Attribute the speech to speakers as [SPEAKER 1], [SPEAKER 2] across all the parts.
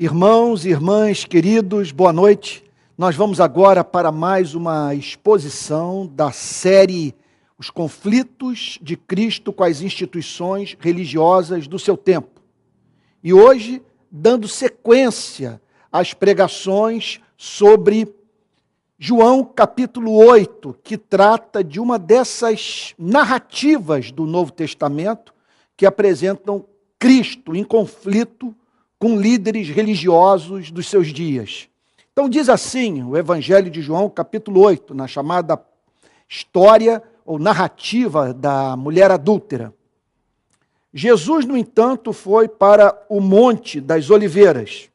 [SPEAKER 1] Irmãos e irmãs queridos, boa noite. Nós vamos agora para mais uma exposição da série Os Conflitos de Cristo com as Instituições Religiosas do seu tempo. E hoje, dando sequência às pregações sobre João capítulo 8, que trata de uma dessas narrativas do Novo Testamento que apresentam Cristo em conflito com líderes religiosos dos seus dias. Então diz assim o Evangelho de João, capítulo 8, na chamada história ou narrativa da mulher adúltera. Jesus, no entanto, foi para o Monte das Oliveiras.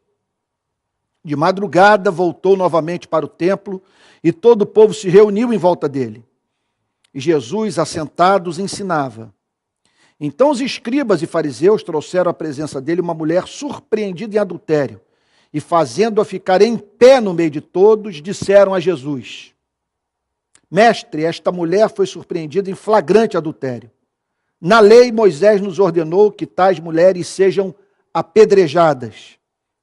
[SPEAKER 1] De madrugada voltou novamente para o templo e todo o povo se reuniu em volta dele. E Jesus, assentados, ensinava. Então os escribas e fariseus trouxeram à presença dele uma mulher surpreendida em adultério, e fazendo-a ficar em pé no meio de todos, disseram a Jesus: Mestre, esta mulher foi surpreendida em flagrante adultério. Na lei, Moisés nos ordenou que tais mulheres sejam apedrejadas.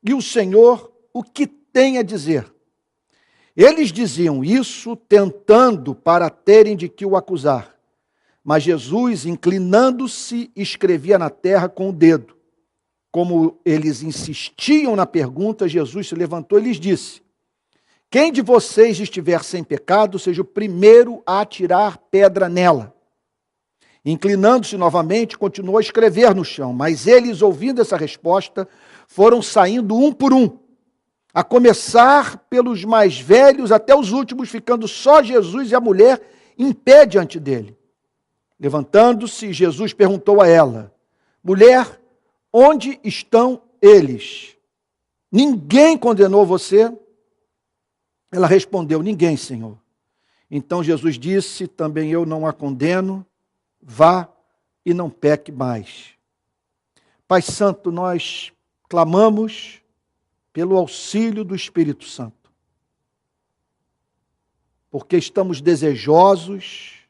[SPEAKER 1] E o Senhor, o que tem a dizer? Eles diziam isso tentando para terem de que o acusar. Mas Jesus, inclinando-se, escrevia na terra com o dedo. Como eles insistiam na pergunta, Jesus se levantou e lhes disse: Quem de vocês estiver sem pecado, seja o primeiro a atirar pedra nela. Inclinando-se novamente, continuou a escrever no chão. Mas eles, ouvindo essa resposta, foram saindo um por um, a começar pelos mais velhos até os últimos, ficando só Jesus e a mulher em pé diante dele. Levantando-se, Jesus perguntou a ela: Mulher, onde estão eles? Ninguém condenou você? Ela respondeu: Ninguém, Senhor. Então Jesus disse: Também eu não a condeno, vá e não peque mais. Pai Santo, nós clamamos pelo auxílio do Espírito Santo, porque estamos desejosos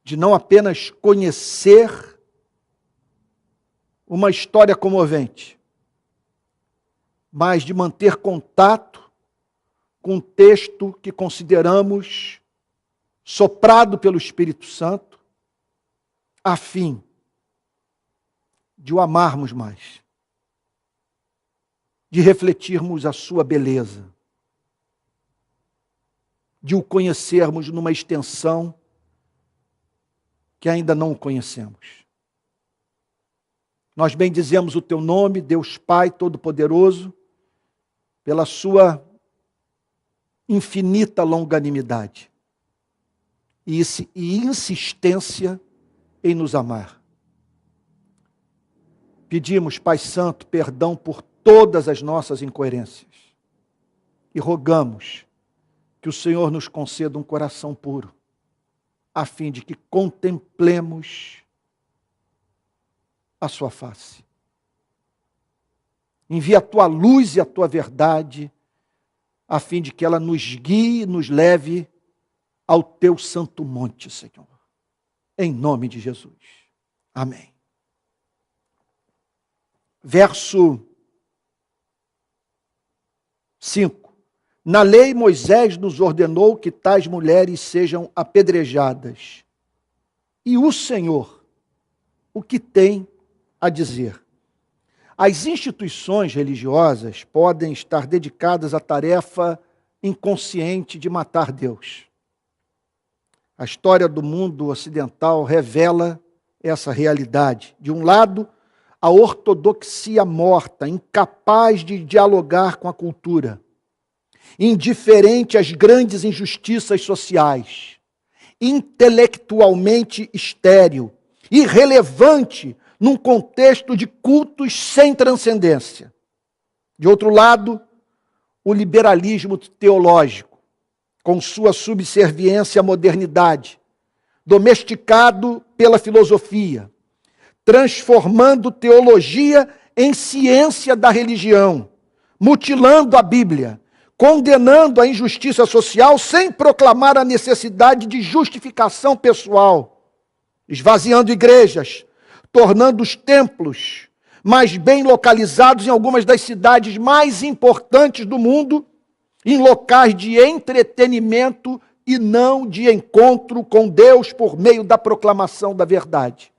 [SPEAKER 1] de não apenas conhecer uma história comovente, mas de manter contato com um texto que consideramos soprado pelo Espírito Santo, a fim de o amarmos mais, de refletirmos a sua beleza, de o conhecermos numa extensão que ainda não o conhecemos. Nós bendizemos o teu nome, Deus Pai Todo-Poderoso, pela sua infinita longanimidade e insistência em nos amar. Pedimos, Pai Santo, perdão por todas as nossas incoerências e rogamos que o Senhor nos conceda um coração puro, a fim de que contemplemos a sua face. Envia a tua luz e a tua verdade, a fim de que ela nos guie e nos leve ao teu santo monte, Senhor. Em nome de Jesus. Amém. Verso 5. Na lei, Moisés nos ordenou que tais mulheres sejam apedrejadas. E o Senhor, o que tem a dizer? As instituições religiosas podem estar dedicadas à tarefa inconsciente de matar Deus. A história do mundo ocidental revela essa realidade. De um lado, a ortodoxia morta, incapaz de dialogar com a cultura, indiferente às grandes injustiças sociais, intelectualmente estéril, irrelevante num contexto de cultos sem transcendência. De outro lado, o liberalismo teológico, com sua subserviência à modernidade, domesticado pela filosofia, transformando teologia em ciência da religião, mutilando a Bíblia, condenando a injustiça social sem proclamar a necessidade de justificação pessoal, esvaziando igrejas, tornando os templos mas bem localizados em algumas das cidades mais importantes do mundo, em locais de entretenimento e não de encontro com Deus por meio da proclamação da verdade.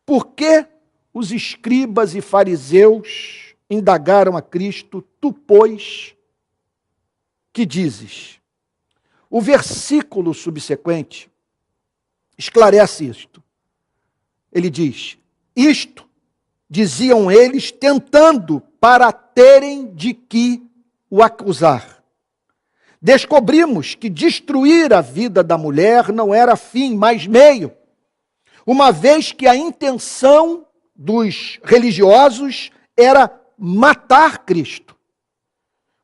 [SPEAKER 1] Por que os escribas e fariseus indagaram a Cristo: tu, pois, que dizes? O versículo subsequente esclarece isto. Ele diz: isto diziam eles tentando para terem de que o acusar. Descobrimos que destruir a vida da mulher não era fim, mas meio, uma vez que a intenção dos religiosos era matar Cristo.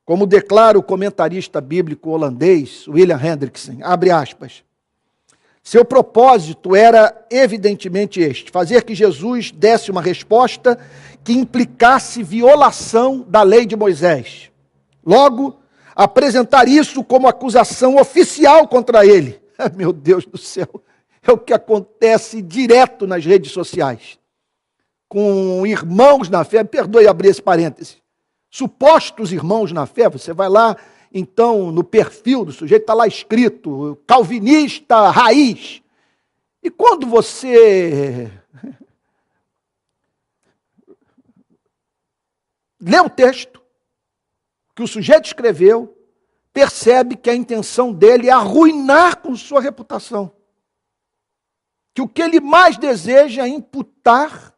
[SPEAKER 1] Como declara o comentarista bíblico holandês, William Hendriksen, abre aspas, seu propósito era evidentemente este: fazer que Jesus desse uma resposta que implicasse violação da lei de Moisés. Logo, apresentar isso como acusação oficial contra ele. Meu Deus do céu, é o que acontece direto nas redes sociais. Com irmãos na fé, perdoe abrir esse parêntese, supostos irmãos na fé, você vai lá, então, no perfil do sujeito, está lá escrito, calvinista raiz. E quando você lê o texto que o sujeito escreveu, percebe que a intenção dele é arruinar com sua reputação. Que o que ele mais deseja é imputar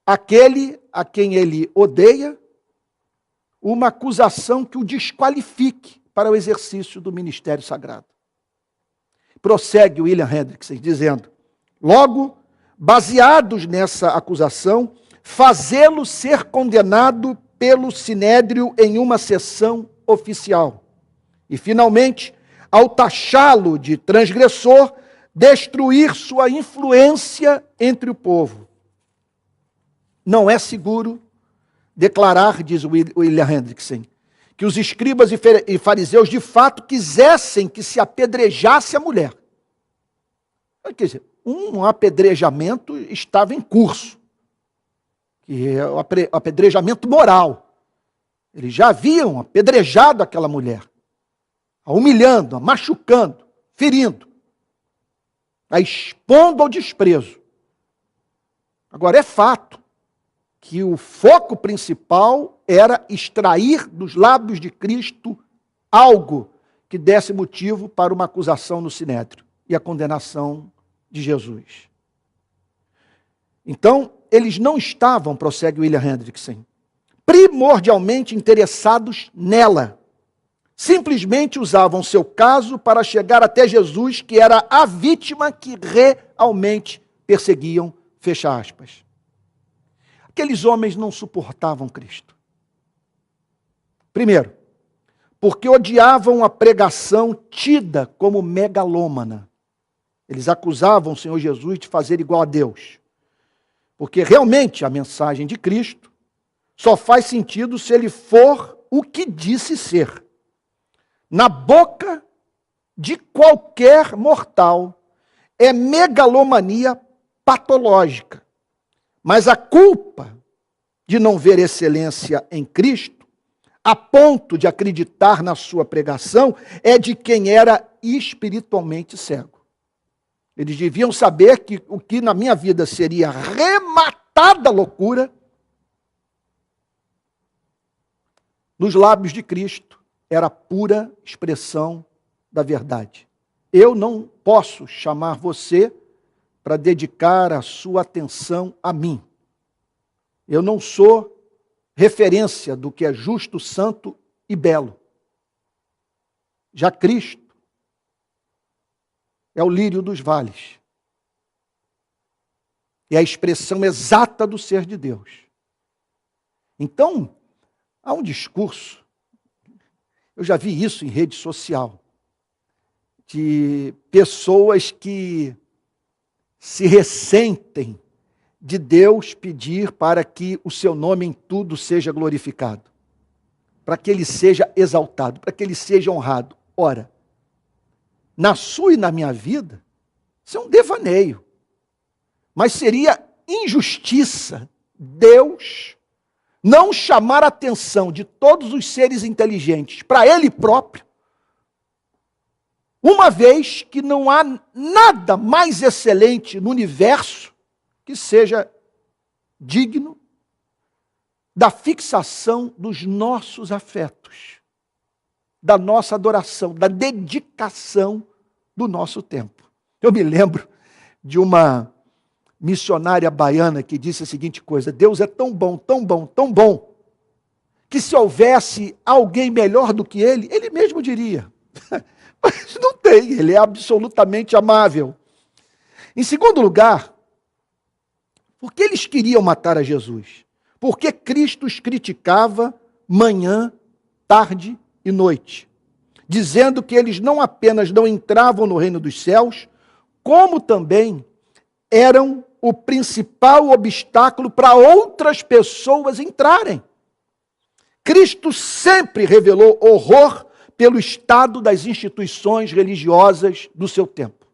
[SPEAKER 1] àquele a quem ele odeia uma acusação que o desqualifique para o exercício do ministério sagrado. Prossegue William Hendriksen dizendo: logo, baseados nessa acusação, fazê-lo ser condenado pelo Sinédrio em uma sessão oficial. E, finalmente, ao taxá-lo de transgressor, destruir sua influência entre o povo. Não é seguro declarar, diz William Hendriksen, que os escribas e fariseus de fato quisessem que se apedrejasse a mulher. Quer dizer, um apedrejamento estava em curso, que é o apedrejamento moral. Eles já haviam apedrejado aquela mulher, a humilhando, a machucando, ferindo, a expondo ao desprezo. Agora, é fato que o foco principal era extrair dos lábios de Cristo algo que desse motivo para uma acusação no Sinédrio e a condenação de Jesus. Então, eles não estavam, prossegue William Hendriksen, primordialmente interessados nela. Simplesmente usavam seu caso para chegar até Jesus, que era a vítima que realmente perseguiam, fecha aspas. Aqueles homens não suportavam Cristo. Primeiro, porque odiavam a pregação tida como megalômana. Eles acusavam o Senhor Jesus de fazer igual a Deus. Porque realmente a mensagem de Cristo só faz sentido se ele for o que disse ser. Na boca de qualquer mortal é megalomania patológica. Mas a culpa de não ver excelência em Cristo, a ponto de acreditar na sua pregação, é de quem era espiritualmente cego. Eles deviam saber que o que na minha vida seria rematada loucura, nos lábios de Cristo era pura expressão da verdade. Eu não posso chamar você para dedicar a sua atenção a mim. Eu não sou referência do que é justo, santo e belo. Já Cristo é o lírio dos vales. É a expressão exata do ser de Deus. Então, há um discurso, eu já vi isso em rede social, de pessoas que se ressentem de Deus pedir para que o seu nome em tudo seja glorificado, para que ele seja exaltado, para que ele seja honrado. Ora, na sua e na minha vida, isso é um devaneio, mas seria injustiça Deus não chamar a atenção de todos os seres inteligentes para Ele próprio, uma vez que não há nada mais excelente no universo que seja digno da fixação dos nossos afetos, da nossa adoração, da dedicação do nosso tempo. Eu me lembro de uma missionária baiana que disse a seguinte coisa: Deus é tão bom, tão bom, tão bom, que se houvesse alguém melhor do que Ele, Ele mesmo diria. Mas não tem, Ele é absolutamente amável. Em segundo lugar, por que eles queriam matar a Jesus? Porque Cristo os criticava manhã, tarde e noite, dizendo que eles não apenas não entravam no reino dos céus, como também eram o principal obstáculo para outras pessoas entrarem. Cristo sempre revelou horror pelo estado das instituições religiosas do seu tempo.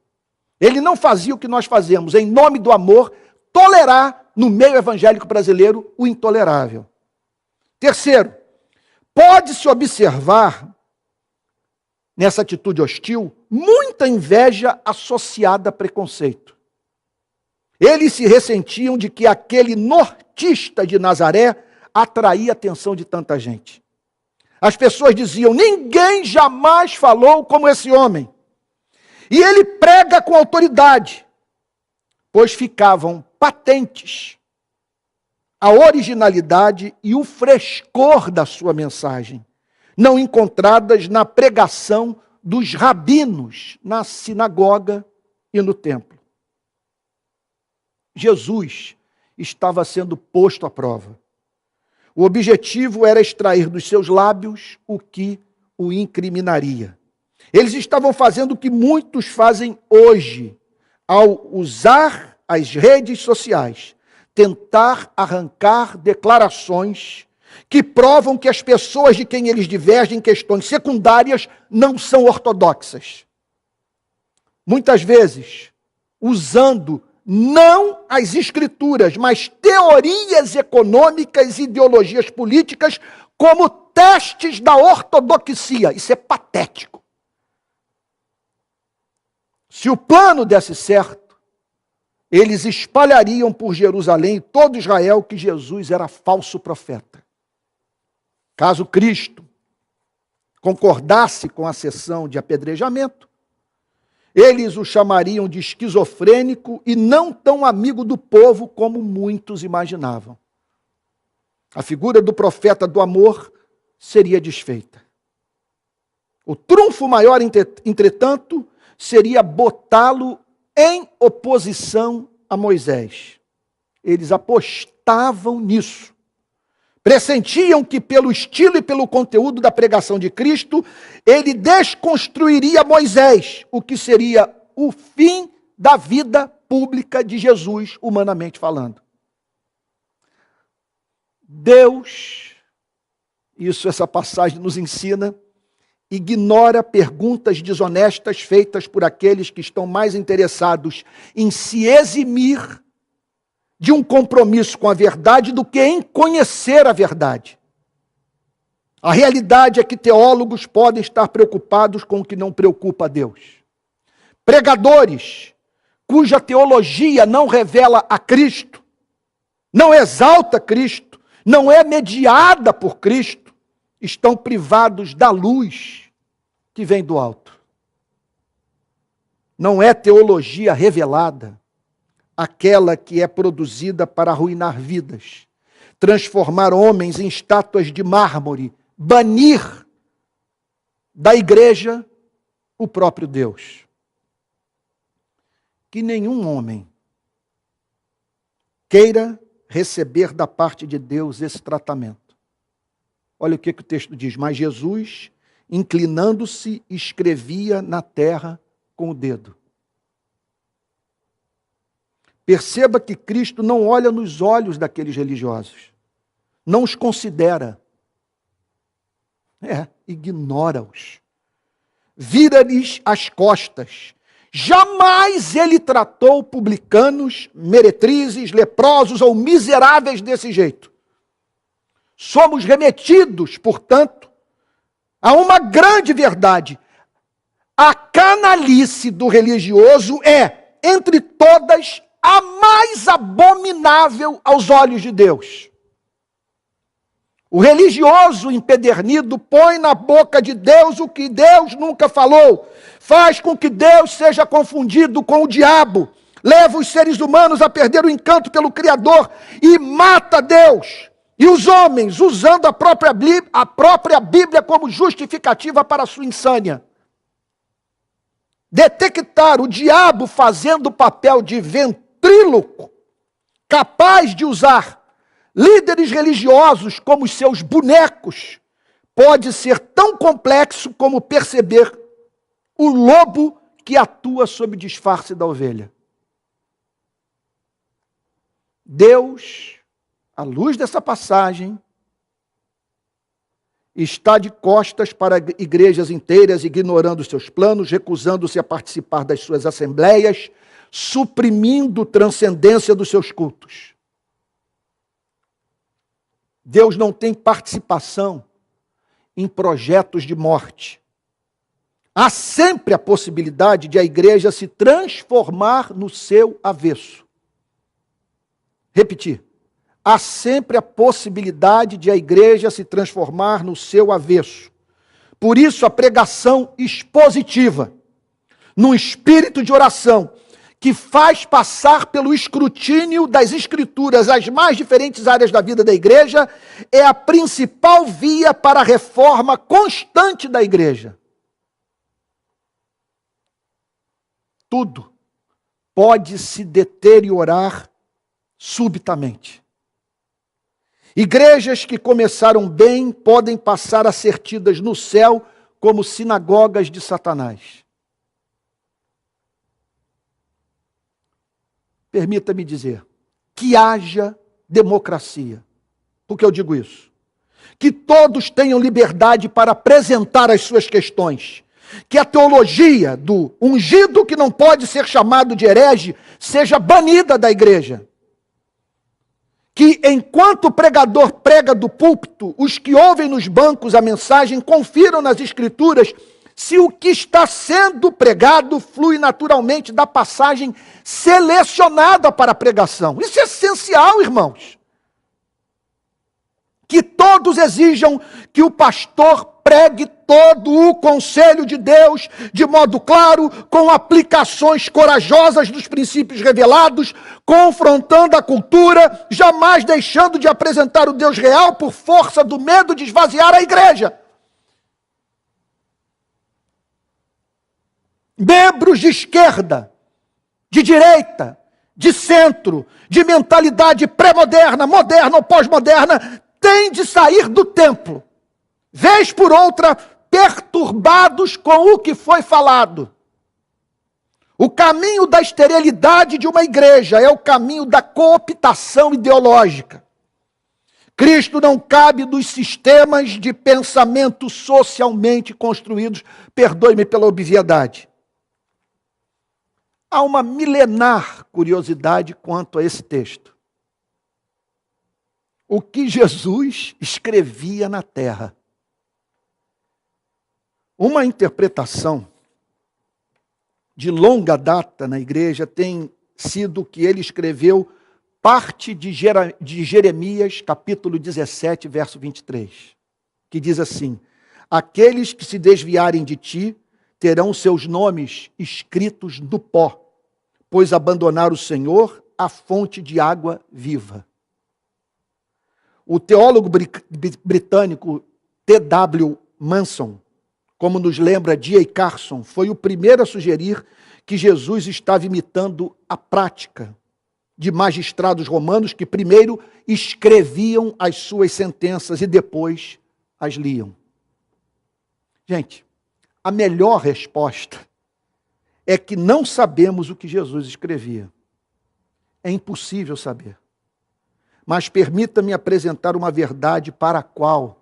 [SPEAKER 1] Ele não fazia o que nós fazemos, em nome do amor, tolerar no meio evangélico brasileiro o intolerável. Terceiro, pode-se observar nessa atitude hostil muita inveja associada a preconceito. Eles se ressentiam de que aquele nortista de Nazaré atraía a atenção de tanta gente. As pessoas diziam: ninguém jamais falou como esse homem. E ele prega com autoridade, pois ficavam patentes a originalidade e o frescor da sua mensagem, não encontradas na pregação dos rabinos na sinagoga e no templo. Jesus estava sendo posto à prova. O objetivo era extrair dos seus lábios o que o incriminaria. Eles estavam fazendo o que muitos fazem hoje, ao usar as redes sociais, tentar arrancar declarações que provam que as pessoas de quem eles divergem em questões secundárias não são ortodoxas. Muitas vezes, usando não as escrituras, mas teorias econômicas e ideologias políticas como testes da ortodoxia. Isso é patético. Se o plano desse certo, eles espalhariam por Jerusalém e todo Israel que Jesus era falso profeta. Caso Cristo concordasse com a sessão de apedrejamento, eles o chamariam de esquizofrênico e não tão amigo do povo como muitos imaginavam. A figura do profeta do amor seria desfeita. O trunfo maior, entretanto, seria botá-lo em oposição a Moisés. Eles apostavam nisso. Pressentiam que pelo estilo e pelo conteúdo da pregação de Cristo, ele desconstruiria Moisés, o que seria o fim da vida pública de Jesus, humanamente falando. Deus, essa passagem nos ensina, ignora perguntas desonestas feitas por aqueles que estão mais interessados em se eximir de um compromisso com a verdade do que em conhecer a verdade. A realidade é que teólogos podem estar preocupados com o que não preocupa a Deus. Pregadores cuja teologia não revela a Cristo, não exalta Cristo, não é mediada por Cristo, estão privados da luz que vem do alto. Não é teologia revelada aquela que é produzida para arruinar vidas, transformar homens em estátuas de mármore, banir da igreja o próprio Deus. Que nenhum homem queira receber da parte de Deus esse tratamento. Olha o que o texto diz: mas Jesus, inclinando-se, escrevia na terra com o dedo. Perceba que Cristo não olha nos olhos daqueles religiosos, não os considera, ignora-os, vira-lhes as costas, Jamais ele tratou publicanos, meretrizes, leprosos ou miseráveis desse jeito. Somos remetidos, portanto, a uma grande verdade. A canalice do religioso é, entre todas, a mais abominável aos olhos de Deus. O religioso empedernido põe na boca de Deus o que Deus nunca falou, faz com que Deus seja confundido com o diabo, leva os seres humanos a perder o encanto pelo Criador e mata Deus. E os homens, usando a própria Bíblia como justificativa para a sua insânia. Detectar o diabo fazendo o papel de ventríloco, capaz de usar líderes religiosos como os seus bonecos, pode ser tão complexo como perceber o lobo que atua sob disfarce da ovelha. Deus, à luz dessa passagem, está de costas para igrejas inteiras, ignorando seus planos, recusando-se a participar das suas assembleias, suprimindo transcendência dos seus cultos. Deus não tem participação em projetos de morte. Há sempre a possibilidade de a igreja se transformar no seu avesso. Repetir. Há sempre a possibilidade de a igreja se transformar no seu avesso. Por isso, a pregação expositiva, num espírito de oração, que faz passar pelo escrutínio das Escrituras as mais diferentes áreas da vida da igreja, é a principal via para a reforma constante da igreja. Tudo pode se deteriorar subitamente. Igrejas que começaram bem podem passar a ser tidas no céu como sinagogas de Satanás. Permita-me dizer, que haja democracia. Por que eu digo isso? Que todos tenham liberdade para apresentar as suas questões. Que a teologia do ungido que não pode ser chamado de herege seja banida da igreja. Que enquanto o pregador prega do púlpito, os que ouvem nos bancos a mensagem confiram nas Escrituras se o que está sendo pregado flui naturalmente da passagem selecionada para a pregação. Isso é essencial, irmãos. Que todos exijam que o pastor pregue todo o conselho de Deus de modo claro, com aplicações corajosas dos princípios revelados, confrontando a cultura, jamais deixando de apresentar o Deus real por força do medo de esvaziar a igreja. Membros de esquerda, de direita, de centro, de mentalidade pré-moderna, moderna ou pós-moderna, têm de sair do templo, vez por outra, perturbados com o que foi falado. O caminho da esterilidade de uma igreja é o caminho da cooptação ideológica. Cristo não cabe nos sistemas de pensamento socialmente construídos, perdoe-me pela obviedade. Há uma milenar curiosidade quanto a esse texto. O que Jesus escrevia na terra. Uma interpretação de longa data na igreja tem sido que ele escreveu parte de Jeremias, capítulo 17, verso 23, que diz assim: aqueles que se desviarem de ti terão seus nomes escritos no pó, pois abandonaram o Senhor, a fonte de água viva. O teólogo britânico T.W. Manson, como nos lembra D.A. Carson, foi o primeiro a sugerir que Jesus estava imitando a prática de magistrados romanos que primeiro escreviam as suas sentenças e depois as liam. Gente, a melhor resposta é que não sabemos o que Jesus escrevia. É impossível saber. Mas permita-me apresentar uma verdade para a qual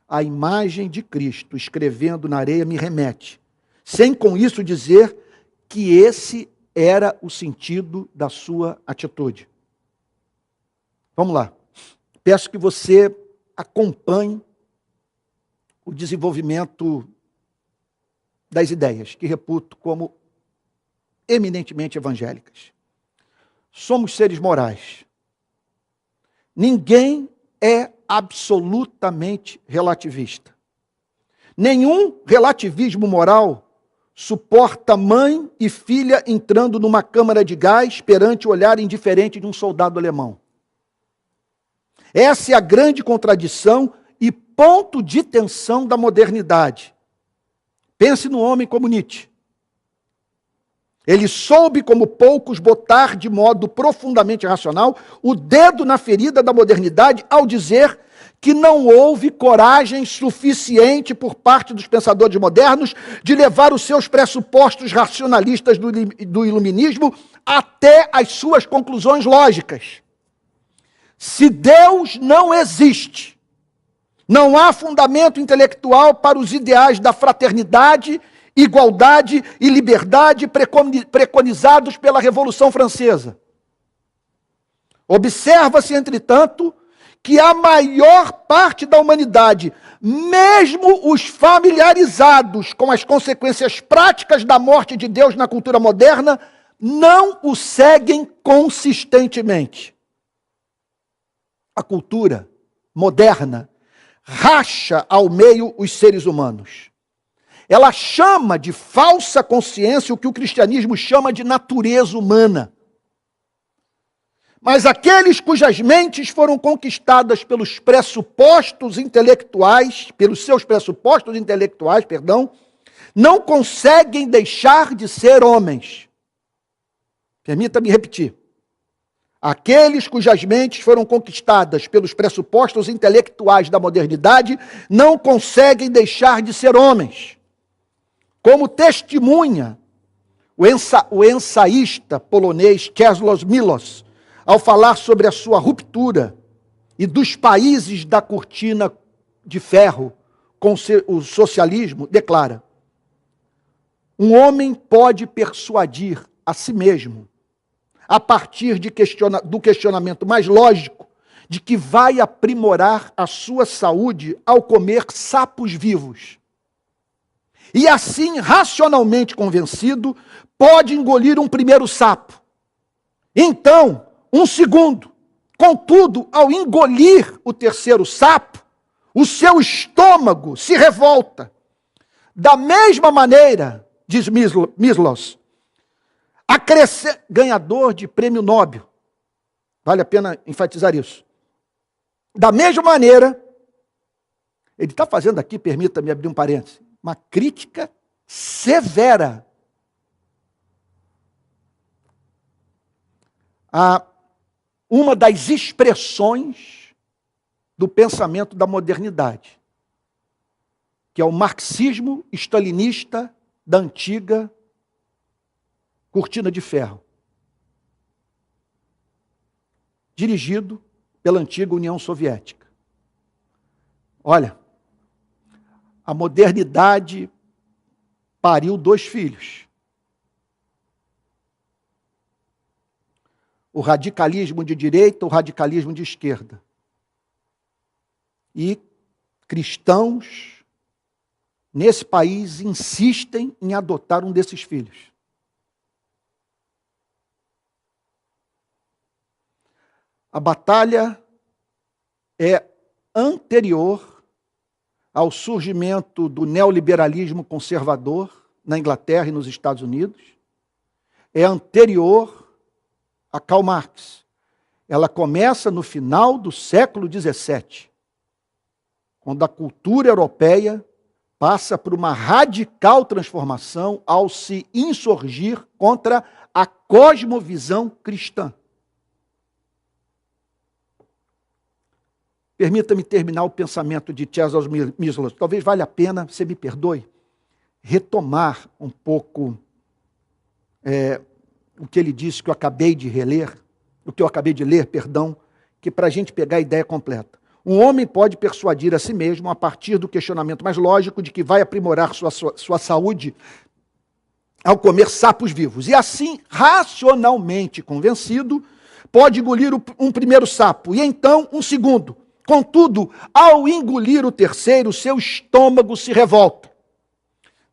[SPEAKER 1] a imagem de Cristo escrevendo na areia me remete, sem com isso dizer que esse era o sentido da sua atitude. Vamos lá. Peço que você acompanhe o desenvolvimento das ideias, que reputo como eminentemente evangélicas. Somos seres morais. Ninguém é absolutamente relativista. Nenhum relativismo moral suporta mãe e filha entrando numa câmara de gás perante o olhar indiferente de um soldado alemão. Essa é a grande contradição e ponto de tensão da modernidade. Pense no homem como Nietzsche. Ele soube, como poucos, botar de modo profundamente racional o dedo na ferida da modernidade ao dizer que não houve coragem suficiente por parte dos pensadores modernos de levar os seus pressupostos racionalistas do iluminismo até as suas conclusões lógicas. Se Deus não existe, não há fundamento intelectual para os ideais da fraternidade, igualdade e liberdade preconizados pela Revolução Francesa. Observa-se, entretanto, que a maior parte da humanidade, mesmo os familiarizados com as consequências práticas da morte de Deus na cultura moderna, não o seguem consistentemente. A cultura moderna racha ao meio os seres humanos. Ela chama de falsa consciência o que o cristianismo chama de natureza humana. Mas aqueles cujas mentes foram conquistadas pelos seus pressupostos intelectuais, não conseguem deixar de ser homens. Permita-me repetir. Aqueles cujas mentes foram conquistadas pelos pressupostos intelectuais da modernidade não conseguem deixar de ser homens. Como testemunha o ensaísta polonês Czesław Miłosz, ao falar sobre a sua ruptura e dos países da cortina de ferro com o socialismo, declara: um homem pode persuadir a si mesmo, a partir do questionamento mais lógico, de que vai aprimorar a sua saúde ao comer sapos vivos. E assim, racionalmente convencido, pode engolir um primeiro sapo. Então, um segundo. Contudo, ao engolir o terceiro sapo, o seu estômago se revolta. Da mesma maneira, diz Miłosz, ganhador de prêmio Nobel, vale a pena enfatizar isso. Da mesma maneira, ele está fazendo aqui, permita-me abrir um parêntese, uma crítica severa a uma das expressões do pensamento da modernidade, que é o marxismo stalinista da antiga cortina de ferro, dirigido pela antiga União Soviética. Olha, a modernidade pariu 2 filhos. O radicalismo de direita, o radicalismo de esquerda. E cristãos nesse país insistem em adotar um desses filhos. A batalha é anterior ao surgimento do neoliberalismo conservador na Inglaterra e nos Estados Unidos. É anterior a Karl Marx. Ela começa no final do século XVII, quando a cultura europeia passa por uma radical transformação ao se insurgir contra a cosmovisão cristã. Permita-me terminar o pensamento de Czesław Miłosz. Talvez valha a pena, você me perdoe, retomar um pouco o que ele disse, que eu acabei de ler, que para a gente pegar a ideia completa. Um homem pode persuadir a si mesmo, a partir do questionamento mais lógico, de que vai aprimorar sua saúde ao comer sapos vivos. E assim, racionalmente convencido, pode engolir um primeiro sapo e então um segundo. Contudo, ao engolir o terceiro, seu estômago se revolta.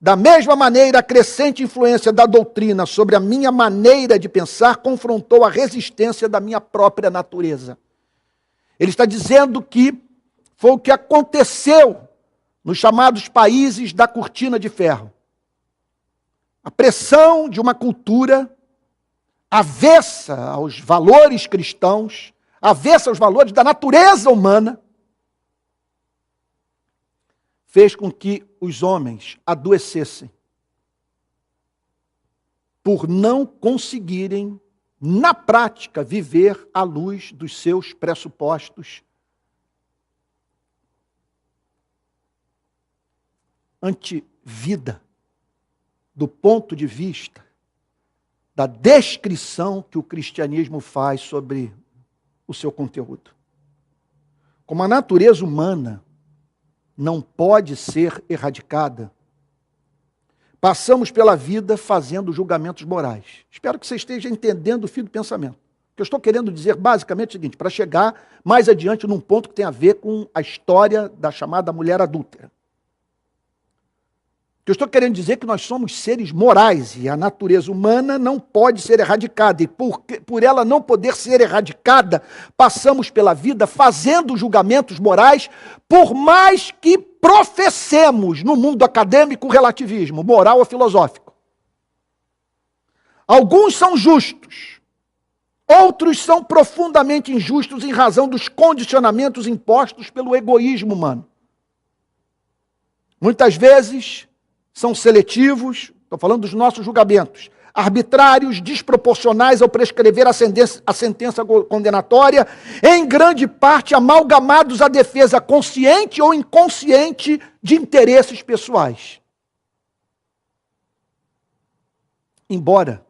[SPEAKER 1] Da mesma maneira, a crescente influência da doutrina sobre a minha maneira de pensar confrontou a resistência da minha própria natureza. Ele está dizendo que foi o que aconteceu nos chamados países da cortina de ferro. A pressão de uma cultura avessa aos valores cristãos, avessa aos valores da natureza humana, fez com que os homens adoecessem por não conseguirem, na prática, viver à luz dos seus pressupostos anti-vida, do ponto de vista da descrição que o cristianismo faz sobre o seu conteúdo. Como a natureza humana não pode ser erradicada, passamos pela vida fazendo julgamentos morais. Espero que você esteja entendendo o fio do pensamento. O que eu estou querendo dizer basicamente é o seguinte, para chegar mais adiante num ponto que tem a ver com a história da chamada mulher adúltera. O que eu estou querendo dizer é que nós somos seres morais e a natureza humana não pode ser erradicada. E por ela não poder ser erradicada, passamos pela vida fazendo julgamentos morais, por mais que professemos no mundo acadêmico o relativismo, moral ou filosófico. Alguns são justos, outros são profundamente injustos em razão dos condicionamentos impostos pelo egoísmo humano. Muitas vezes são seletivos, estou falando dos nossos julgamentos, arbitrários, desproporcionais ao prescrever a sentença condenatória, em grande parte amalgamados à defesa consciente ou inconsciente de interesses pessoais. Embora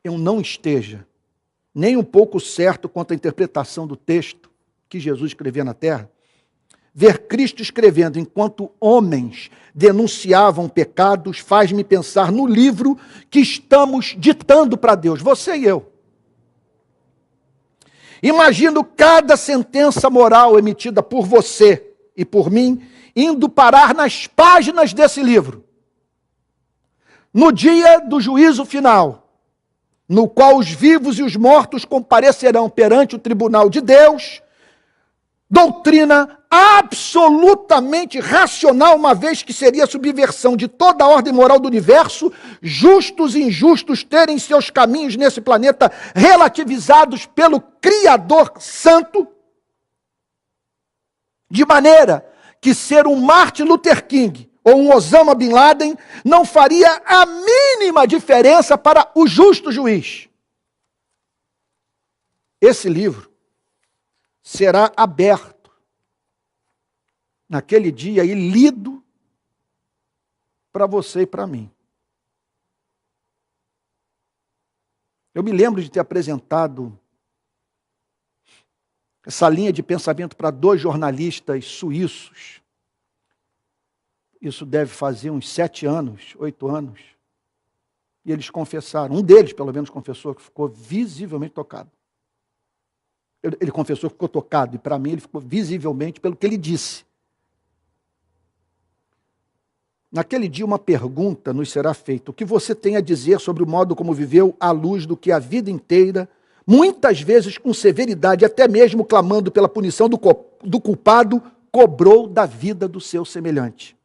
[SPEAKER 1] eu não esteja nem um pouco certo quanto à interpretação do texto que Jesus escrevia na terra, ver Cristo escrevendo enquanto homens denunciavam pecados faz-me pensar no livro que estamos ditando para Deus, você e eu. Imagino cada sentença moral emitida por você e por mim indo parar nas páginas desse livro. No dia do juízo final, no qual os vivos e os mortos comparecerão perante o tribunal de Deus, doutrina absolutamente racional, uma vez que seria a subversão de toda a ordem moral do universo, justos e injustos terem seus caminhos nesse planeta relativizados pelo Criador Santo, de maneira que ser um Martin Luther King ou um Osama Bin Laden não faria a mínima diferença para o justo juiz. Esse livro será aberto naquele dia e lido para você e para mim. Eu me lembro de ter apresentado essa linha de pensamento para 2 jornalistas suíços. Isso deve fazer uns 7 anos, 8 anos. E eles confessaram, um deles pelo menos confessou que ficou visivelmente tocado. Ele confessou que ficou tocado, e para mim ele ficou visivelmente pelo que ele disse. Naquele dia uma pergunta nos será feita: o que você tem a dizer sobre o modo como viveu à luz do que a vida inteira, muitas vezes com severidade, até mesmo clamando pela punição do culpado, cobrou da vida do seu semelhante?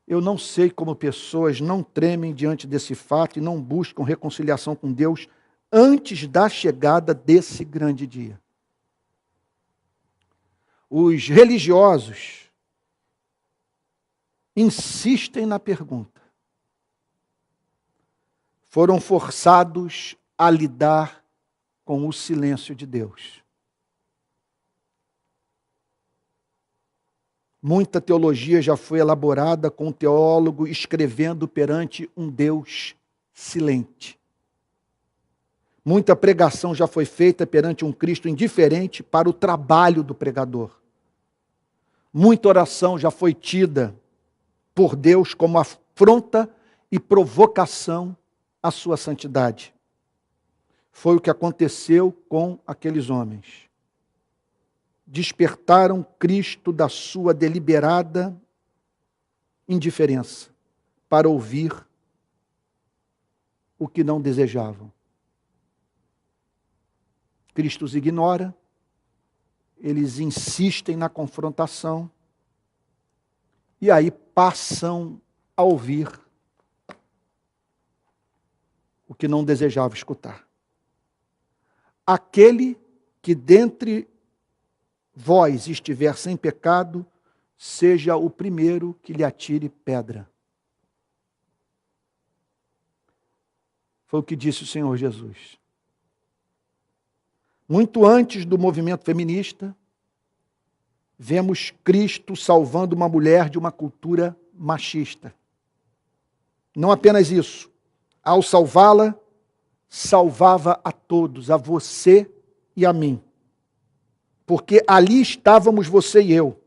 [SPEAKER 1] Eu não sei como pessoas não tremem diante desse fato e não buscam reconciliação com Deus antes da chegada desse grande dia. Os religiosos insistem na pergunta. Foram forçados a lidar com o silêncio de Deus. Muita teologia já foi elaborada com um teólogo escrevendo perante um Deus silente. Muita pregação já foi feita perante um Cristo indiferente para o trabalho do pregador. Muita oração já foi tida por Deus como afronta e provocação à sua santidade. Foi o que aconteceu com aqueles homens. Despertaram Cristo da sua deliberada indiferença para ouvir o que não desejavam. Cristo os ignora, eles insistem na confrontação e aí passam a ouvir o que não desejava escutar. Aquele que dentre vós estiver sem pecado, seja o primeiro que lhe atire pedra. Foi o que disse o Senhor Jesus. Muito antes do movimento feminista, vemos Cristo salvando uma mulher de uma cultura machista. Não apenas isso. Ao salvá-la, salvava a todos, a você e a mim. Porque ali estávamos você e eu.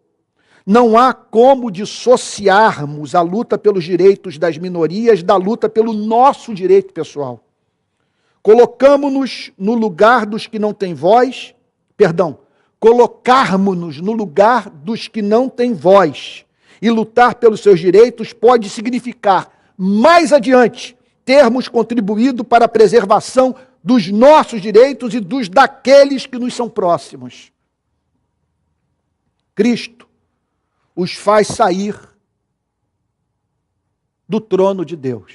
[SPEAKER 1] Não há como dissociarmos a luta pelos direitos das minorias da luta pelo nosso direito pessoal. Colocamos-nos no lugar dos que não têm voz, colocarmos-nos no lugar dos que não têm voz e lutar pelos seus direitos pode significar, mais adiante, termos contribuído para a preservação dos nossos direitos e dos daqueles que nos são próximos. Cristo os faz sair do trono de Deus.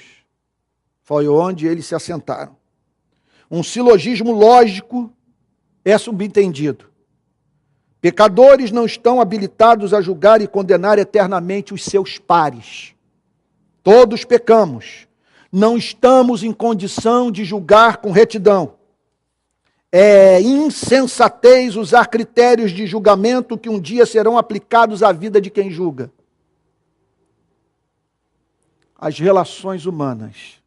[SPEAKER 1] Foi onde eles se assentaram. Um silogismo lógico é subentendido. Pecadores não estão habilitados a julgar e condenar eternamente os seus pares. Todos pecamos. Não estamos em condição de julgar com retidão. É insensatez usar critérios de julgamento que um dia serão aplicados à vida de quem julga. As relações humanas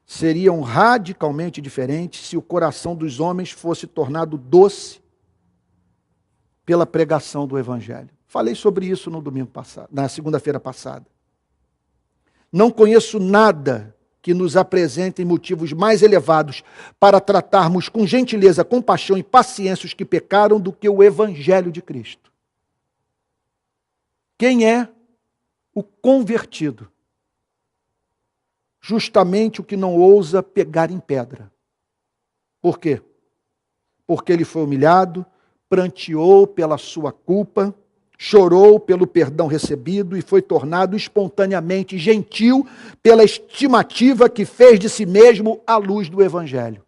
[SPEAKER 1] seriam radicalmente diferentes se o coração dos homens fosse tornado doce pela pregação do Evangelho. Falei sobre isso no domingo passado, na segunda-feira passada. Não conheço nada que nos apresentem motivos mais elevados para tratarmos com gentileza, compaixão e paciência os que pecaram do que o Evangelho de Cristo. Quem é o convertido? Justamente o que não ousa pegar em pedra. Por quê? Porque ele foi humilhado, pranteou pela sua culpa, chorou pelo perdão recebido e foi tornado espontaneamente gentil pela estimativa que fez de si mesmo à luz do Evangelho.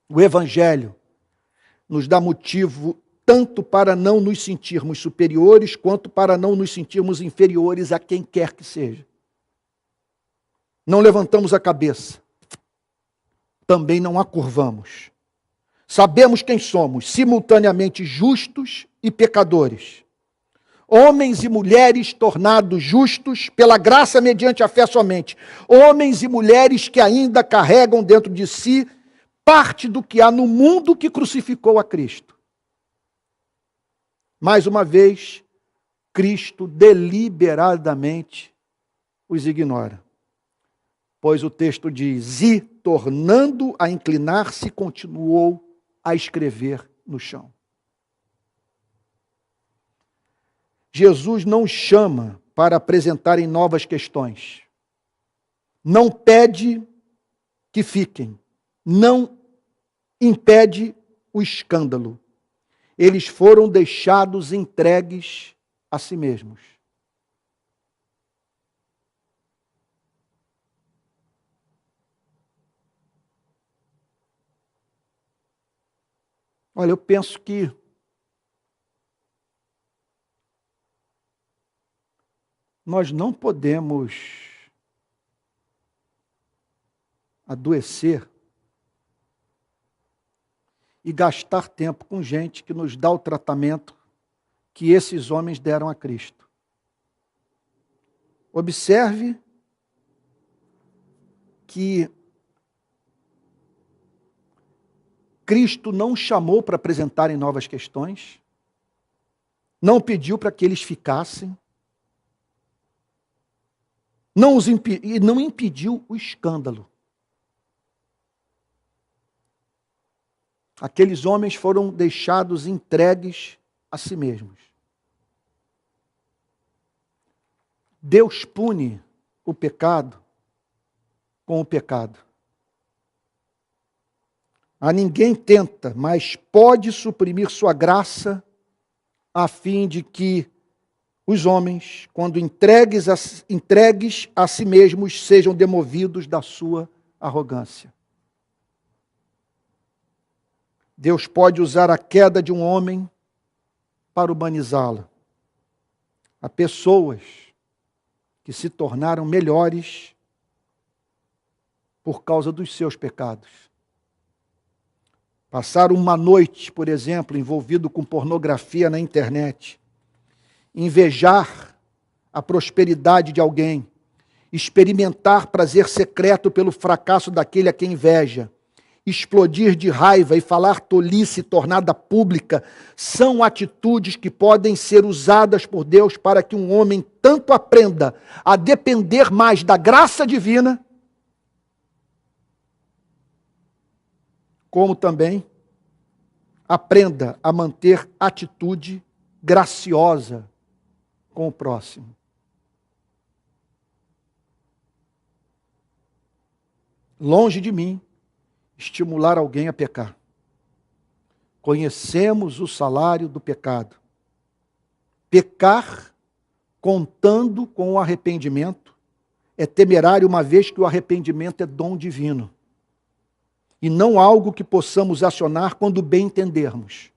[SPEAKER 1] O Evangelho nos dá motivo tanto para não nos sentirmos superiores, quanto para não nos sentirmos inferiores a quem quer que seja. Não levantamos a cabeça, também não a curvamos. Sabemos quem somos, simultaneamente justos e pecadores. Homens e mulheres tornados justos pela graça mediante a fé somente. Homens e mulheres que ainda carregam dentro de si parte do que há no mundo que crucificou a Cristo. Mais uma vez, Cristo deliberadamente os ignora. Pois o texto diz, e tornando a inclinar-se, continuou a escrever no chão. Jesus não chama para apresentarem novas questões. Não pede que fiquem. Não impede o escândalo. Eles foram deixados entregues a si mesmos. Olha, eu penso que nós não podemos adoecer e gastar tempo com gente que nos dá o tratamento que esses homens deram a Cristo. Observe que Cristo não chamou para apresentarem novas questões, não pediu para que eles ficassem, e não impediu o escândalo. Aqueles homens foram deixados entregues a si mesmos. Deus pune o pecado com o pecado. A ninguém tenta, mas pode suprimir sua graça a fim de que os homens, quando entregues a si mesmos, sejam demovidos da sua arrogância. Deus pode usar a queda de um homem para humanizá-lo. Há pessoas que se tornaram melhores por causa dos seus pecados. Passaram uma noite, por exemplo, envolvido com pornografia na internet, invejar a prosperidade de alguém, experimentar prazer secreto pelo fracasso daquele a quem inveja, explodir de raiva e falar tolice tornada pública, são atitudes que podem ser usadas por Deus para que um homem tanto aprenda a depender mais da graça divina, como também aprenda a manter atitude graciosa com o próximo. Longe de mim estimular alguém a pecar. Conhecemos o salário do pecado. Pecar contando com o arrependimento é temerário, uma vez que o arrependimento é dom divino e não algo que possamos acionar quando bem entendermos.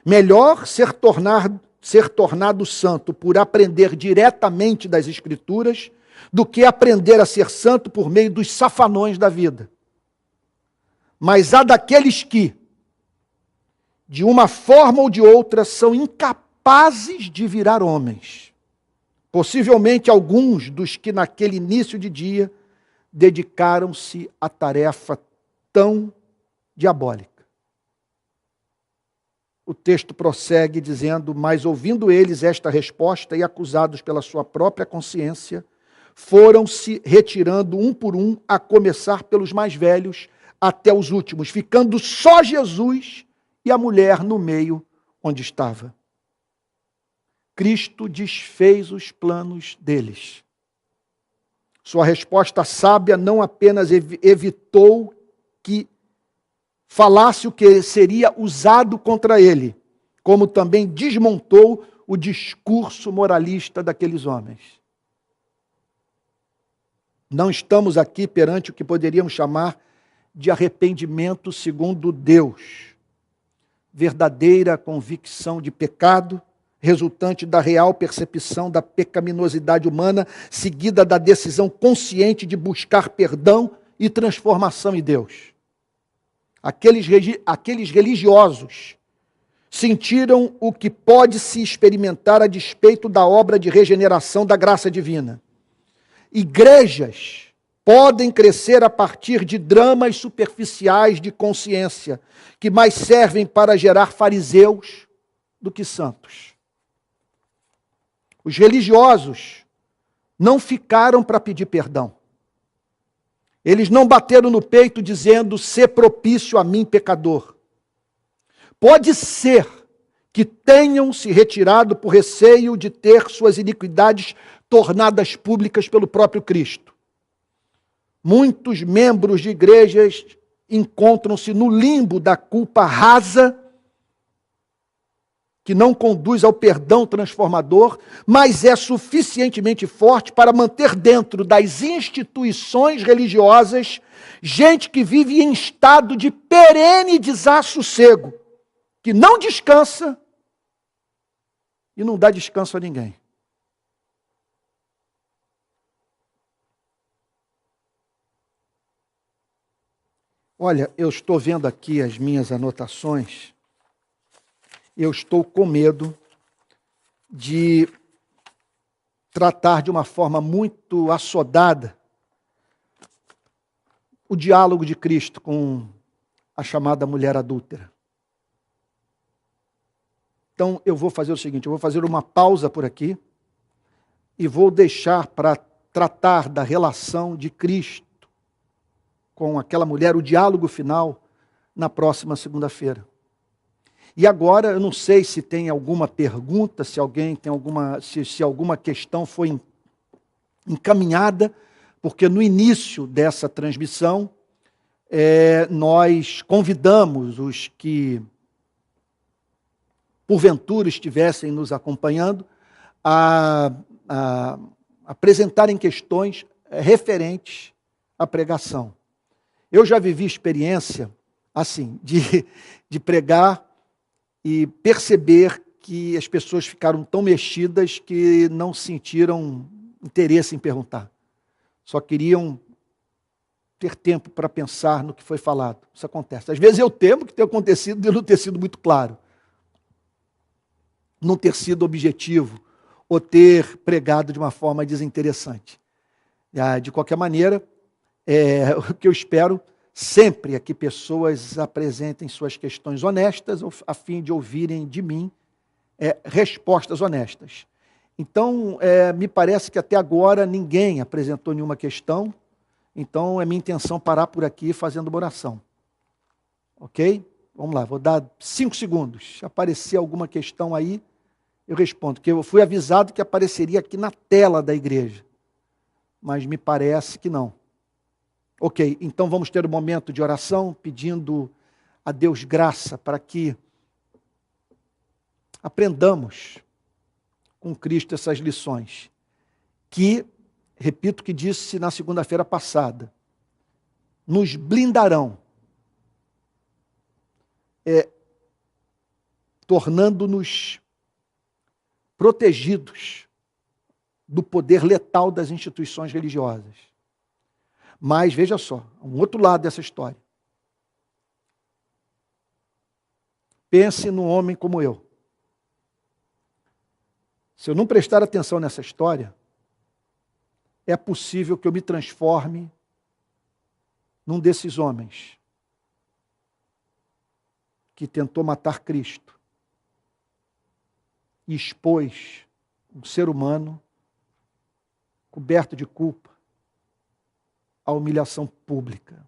[SPEAKER 1] Melhor ser tornado santo por aprender diretamente das Escrituras do que aprender a ser santo por meio dos safanões da vida. Mas há daqueles que, de uma forma ou de outra, são incapazes de virar homens. Possivelmente alguns dos que naquele início de dia dedicaram-se à tarefa tão diabólica. O texto prossegue dizendo: mas ouvindo eles esta resposta e acusados pela sua própria consciência, foram-se retirando um por um, a começar pelos mais velhos até os últimos, ficando só Jesus e a mulher no meio onde estava. Cristo desfez os planos deles. Sua resposta sábia não apenas evitou que falasse o que seria usado contra ele, como também desmontou o discurso moralista daqueles homens. Não estamos aqui perante o que poderíamos chamar de arrependimento segundo Deus. Verdadeira convicção de pecado, resultante da real percepção da pecaminosidade humana, seguida da decisão consciente de buscar perdão e transformação em Deus. Aqueles religiosos sentiram o que pode se experimentar a despeito da obra de regeneração da graça divina. Igrejas podem crescer a partir de dramas superficiais de consciência, que mais servem para gerar fariseus do que santos. Os religiosos não ficaram para pedir perdão. Eles não bateram no peito dizendo: "Sê propício a mim, pecador". Pode ser que tenham se retirado por receio de ter suas iniquidades tornadas públicas pelo próprio Cristo. Muitos membros de igrejas encontram-se no limbo da culpa rasa, que não conduz ao perdão transformador, mas é suficientemente forte para manter dentro das instituições religiosas gente que vive em estado de perene desassossego, que não descansa e não dá descanso a ninguém. Olha, eu estou vendo aqui as minhas anotações. Eu estou com medo de tratar de uma forma muito assodada o diálogo de Cristo com a chamada mulher adúltera. Então, eu vou fazer o seguinte: eu vou fazer uma pausa por aqui e vou deixar para tratar da relação de Cristo com aquela mulher, o diálogo final, na próxima segunda-feira. E agora, eu não sei se tem alguma pergunta, se alguém tem se alguma questão foi encaminhada, porque no início dessa transmissão, nós convidamos os que, porventura, estivessem nos acompanhando, a apresentarem questões referentes à pregação. Eu já vivi experiência, assim, de pregar e perceber que as pessoas ficaram tão mexidas que não sentiram interesse em perguntar. Só queriam ter tempo para pensar no que foi falado. Isso acontece. Às vezes eu temo que tenha acontecido de não ter sido muito claro, não ter sido objetivo, ou ter pregado de uma forma desinteressante. De qualquer maneira, o que eu espero sempre é que pessoas apresentem suas questões honestas, a fim de ouvirem de mim respostas honestas. Então, me parece que até agora ninguém apresentou nenhuma questão, então é minha intenção parar por aqui fazendo uma oração. Ok? Vamos lá, vou dar 5 segundos. Se aparecer alguma questão aí, eu respondo, porque eu fui avisado que apareceria aqui na tela da igreja, mas me parece que não. Ok, então vamos ter um momento de oração, pedindo a Deus graça para que aprendamos com Cristo essas lições, que, repito o que disse na segunda-feira passada, nos blindarão, tornando-nos protegidos do poder letal das instituições religiosas. Mas, veja só, um outro lado dessa história. Pense num homem como eu. Se eu não prestar atenção nessa história, é possível que eu me transforme num desses homens que tentou matar Cristo e expôs um ser humano coberto de culpa à humilhação pública.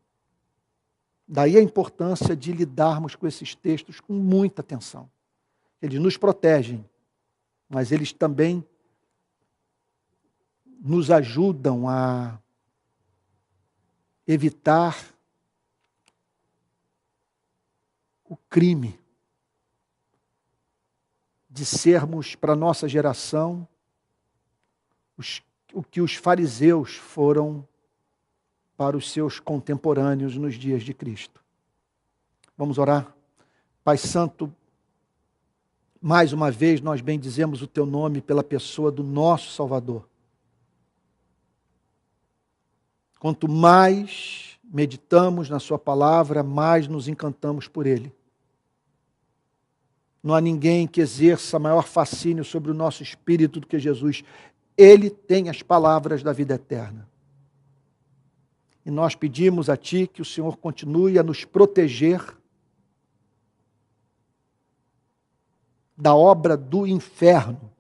[SPEAKER 1] Daí a importância de lidarmos com esses textos com muita atenção. Eles nos protegem, mas eles também nos ajudam a evitar o crime de sermos, para a nossa geração, o que os fariseus foram para os seus contemporâneos nos dias de Cristo. Vamos orar? Pai Santo, mais uma vez nós bendizemos o Teu nome pela pessoa do nosso Salvador. Quanto mais meditamos na Sua palavra, mais nos encantamos por Ele. Não há ninguém que exerça maior fascínio sobre o nosso espírito do que Jesus. Ele tem as palavras da vida eterna. E nós pedimos a Ti que o Senhor continue a nos proteger da obra do inferno,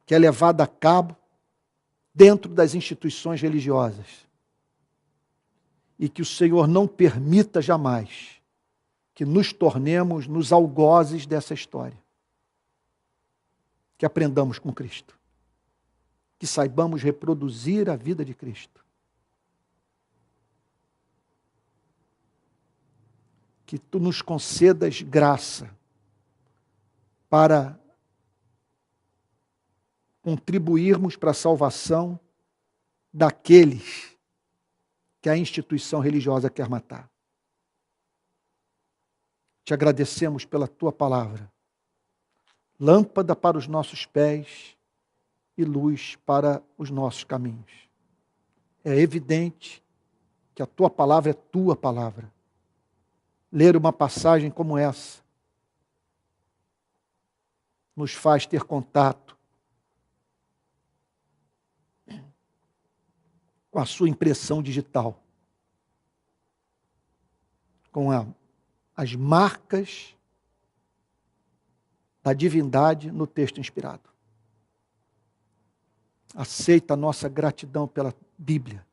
[SPEAKER 1] que é levada a cabo dentro das instituições religiosas. E que o Senhor não permita jamais que nos tornemos nos algozes dessa história. Que aprendamos com Cristo. Que saibamos reproduzir a vida de Cristo. Que Tu nos concedas graça para contribuirmos para a salvação daqueles que a instituição religiosa quer matar. Te agradecemos pela Tua palavra, lâmpada para os nossos pés e luz para os nossos caminhos. É evidente que a Tua palavra é Tua palavra. Ler uma passagem como essa nos faz ter contato com a sua impressão digital, com as marcas da divindade no texto inspirado. Aceita a nossa gratidão pela Bíblia,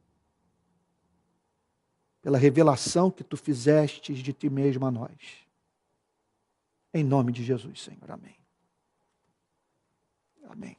[SPEAKER 1] pela revelação que tu fizestes de ti mesmo a nós. Em nome de Jesus, Senhor. Amém. Amém.